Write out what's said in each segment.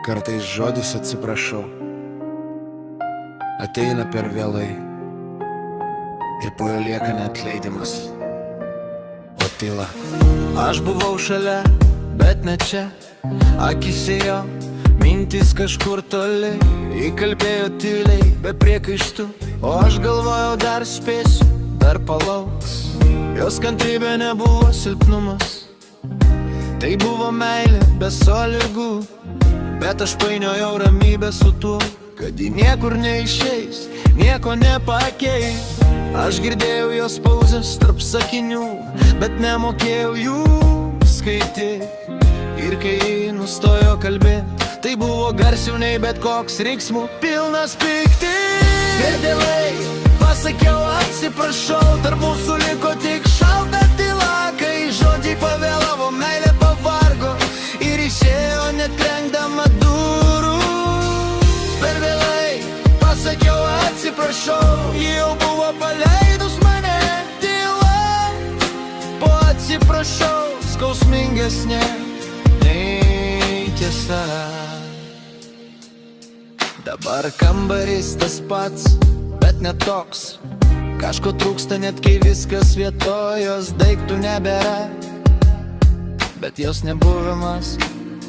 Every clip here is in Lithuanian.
Kartais žodis atsiprašau ateina per vėlai ir po jo lieka neatleidimas, o tyla. Aš buvau šalia, bet ne čia, akise jo mintis kažkur toli. Įkalbėjo tyliai, be priekaištų, o aš galvojau dar spėsiu, dar palauks. Jos kantrybė nebuvo silpnumas, tai buvo meilė be sąlygų. Bet aš painiojau ramybę su tuo, kad ji niekur neišeis, nieko nepakeis. Aš girdėjau jos pauzes tarp sakinių, bet nemokėjau jų skaityti. Ir kai ji nustojo kalbėti, tai buvo garsiau nei bet koks riksmų pilnas pykti. Ir vėlai pasakiau atsiprašau, tarp mūsų liko tik šalta tyla. Kai žodžiai pavėlavo, meilė pavargo ir išėjo netrenkdama durų. Per vėlai pasakiau atsiprašau, ji jau buvo paleidus mane. Tyla po atsiprašau skausmingesnė nei tiesa. Dabar kambarys tas pats, bet ne toks. Kažko trūksta net kai viskas vietojos, daiktų nebėra, bet jos nebuvimas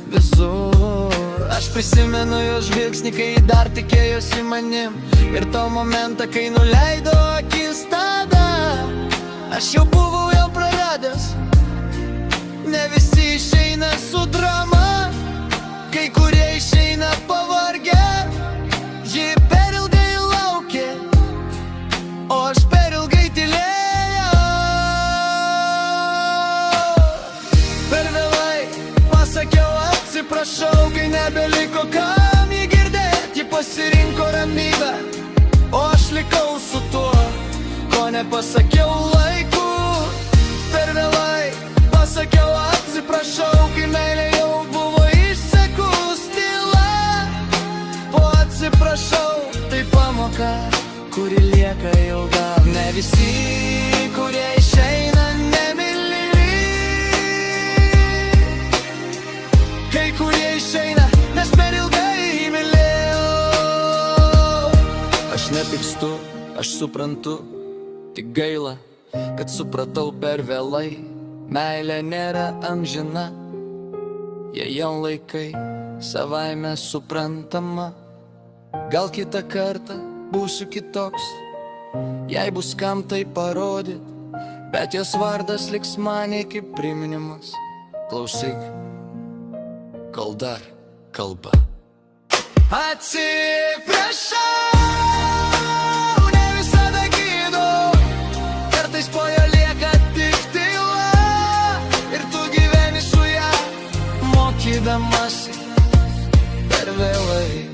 visur. Aš prisimenu jos žvilgsnį, kai dar tikėjosi manim, ir to momentą, kai nuleido akis tada. Aš jau buvau jau praradęs, ne visi išeina su drama, kai kurie išeina pavargę. Ji per ilgai laukė, o aš per ilgai tylėjau. Per vėlai pasakiau atsiprašau, kai nebeliko kam jį girdėt. Ji pasirinko ramybę, o aš likau su tuo, ko nepasakiau laiku. Per vėlai pasakiau atsiprašau, kai meilė jau buvo išsekus. Tyla po atsiprašau, tai pamoka, kuri lieka ilga. Ne visi, kurie išeina, nemylimi. Kai kurie išeina, nes per ilgai mylėjau. Aš nepykstu, aš suprantu, tik gaila, kad supratau per vėlai. Meilė nėra amžina, jei jau laikai savaime suprantama. Gal kitą kartą būsiu kitoks, jei bus kam tai parodyt, bet jos vardas liks man kaip priminimas. Klausyk, kol dar kalba. Atsiprašau, ne visada gydau, kartais po jo lieka tik tyla. Ir tu gyveni su ja, mokydamasi per vėlai.